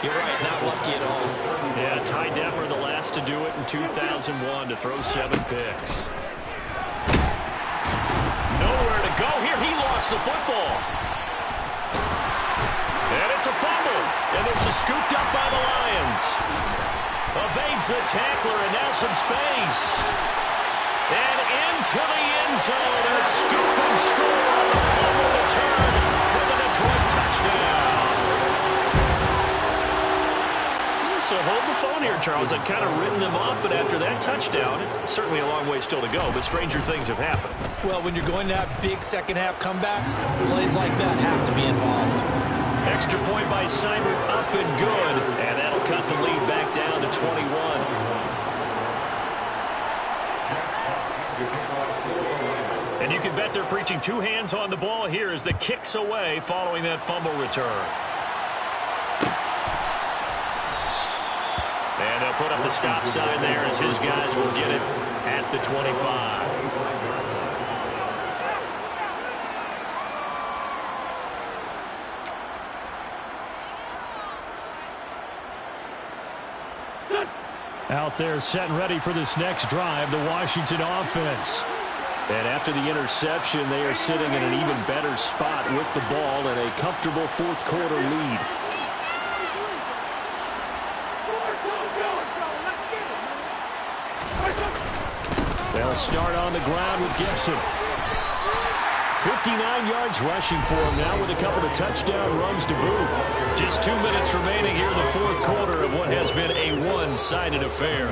you're right, not lucky at all. Yeah, Ty Detmer, the last to do it in 2001 to throw 7 picks. Nowhere to go here. He lost the football. And it's a fumble. And this is scooped up by the Lions. Evades the tackler, and now some space. And into the end zone. A scoop and score on the fumble return for the Detroit touchdown. So hold the phone here, Charles. I've kind of written them off, but after that touchdown, certainly a long way still to go, but stranger things have happened. Well, when you're going to have big second-half comebacks, plays like that have to be involved. Extra point by Seibert, up and good, and that'll cut the lead back down to 21. And you can bet they're preaching 2 hands on the ball here as the kick's away following that fumble return. And they'll put up the stop sign there as his guys will get it at the 25. Out there set and ready for this next drive, the Washington offense. And after the interception, they are sitting in an even better spot with the ball and a comfortable 4th quarter lead. They'll start on the ground with Gibson. 59 yards rushing for him now with a couple of touchdown runs to boot. Just 2 minutes remaining here in the 4th quarter of what has been a one-sided affair.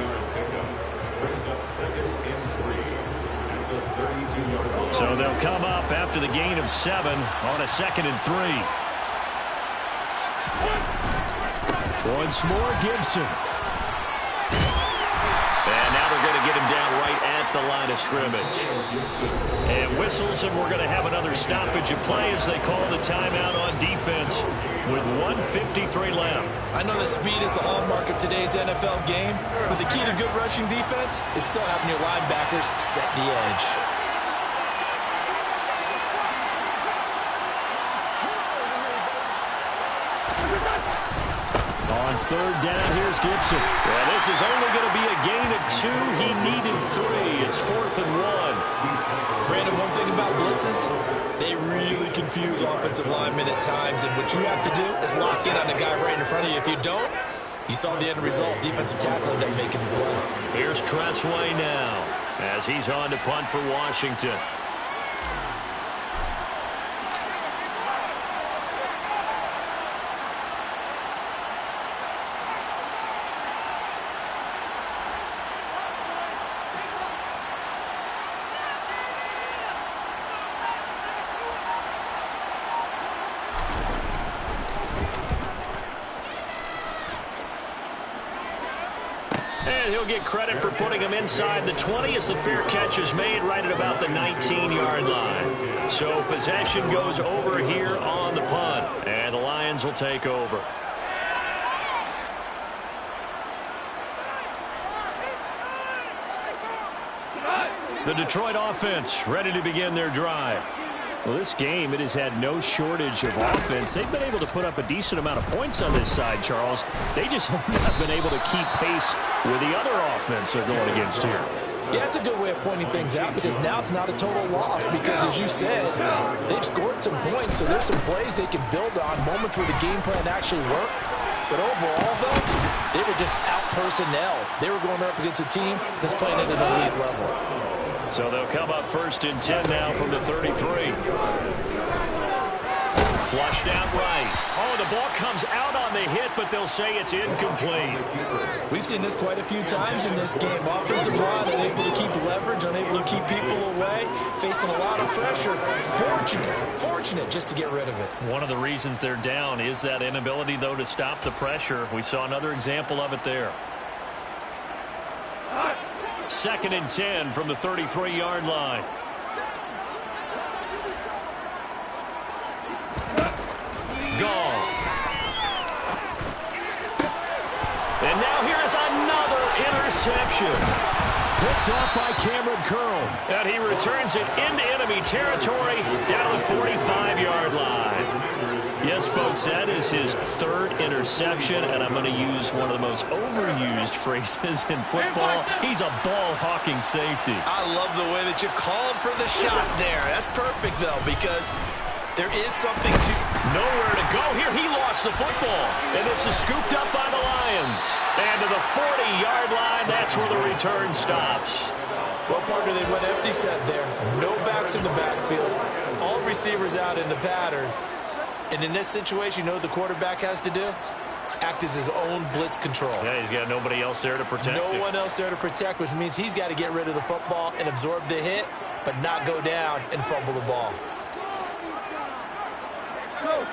So they'll come up after the gain of 7 on a 2nd and 3. Once more, Gibson. And now they're going to get him down right at the line of scrimmage. And whistles, and we're going to have another stoppage of play as they call the timeout on defense with 1:53 left. I know that speed is the hallmark of today's NFL game, but the key to good rushing defense is still having your linebackers set the edge. On 3rd down, here's Gibson. Well, this is only going to be a gain of 2. He needed 3. It's 4th and 1. Brandon, one thing about blitzes, they really confuse offensive linemen at times, and what you have to do is lock in on the guy right in front of you. If you don't, you saw the end result. Defensive tackle ended up making the play. Here's Tressway now as he's on to punt for Washington. And he'll get credit for putting him inside the 20 as the fair catch is made right at about the 19-yard line. So possession goes over here on the punt, and the Lions will take over. The Detroit offense ready to begin their drive. Well, this game, it has had no shortage of offense. They've been able to put up a decent amount of points on this side, Charles. They just have not been able to keep pace with the other offense they're going against here. Yeah, it's a good way of pointing things out because now it's not a total loss because, as you said, they've scored some points, so there's some plays they can build on, moments where the game plan actually worked. But overall, though, they were just out personnel. They were going up against a team that's playing at an elite level. So they'll come up 1st and 10 now from the 33. Flushed out right. Oh, the ball comes out on the hit, but they'll say it's incomplete. We've seen this quite a few times in this game. Offensive line unable to keep leverage, unable to keep people away, facing a lot of pressure. Fortunate just to get rid of it. One of the reasons they're down is that inability, though, to stop the pressure. We saw another example of it there. 2nd and 10 from the 33-yard line. Gone. And now here is another interception. Picked off by Cameron Curl. And he returns it into enemy territory down the 45-yard line. Yes, folks, that is his 3rd interception, and I'm going to use one of the most overused phrases in football. He's a ball-hawking safety. I love the way that you called for the shot there. That's perfect, though, because there is something to... Nowhere to go here. He lost the football, and this is scooped up by the Lions. And to the 40-yard line, that's where the return stops. Well, partner, they went empty set there. No backs in the backfield. All receivers out in the pattern. And in this situation, you know what the quarterback has to do? Act as his own blitz control. Yeah, he's got nobody else there to protect him. No one else there to protect, which means he's got to get rid of the football and absorb the hit, but not go down and fumble the ball. Go.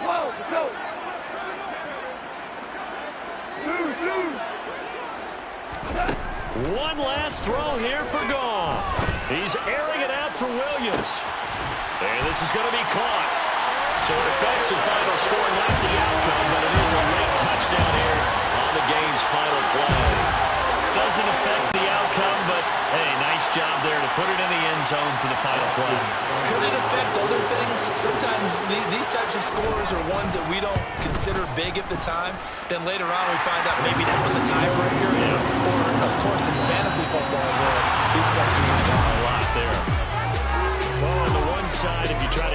One last throw here for Goff. He's airing it out for Williams. And this is going to be caught. So it affects the final score, not the outcome, but it is a late touchdown here on the game's final play. Doesn't affect the outcome, but, hey, nice job there to put it in the end zone for the final play. Could it affect other things? Sometimes these types of scores are ones that we don't consider big at the time. Then later on we find out maybe that was a tiebreaker. Yeah. Or, of course, in fantasy football world, these points mean a lot there. Well, on the one side, if you try to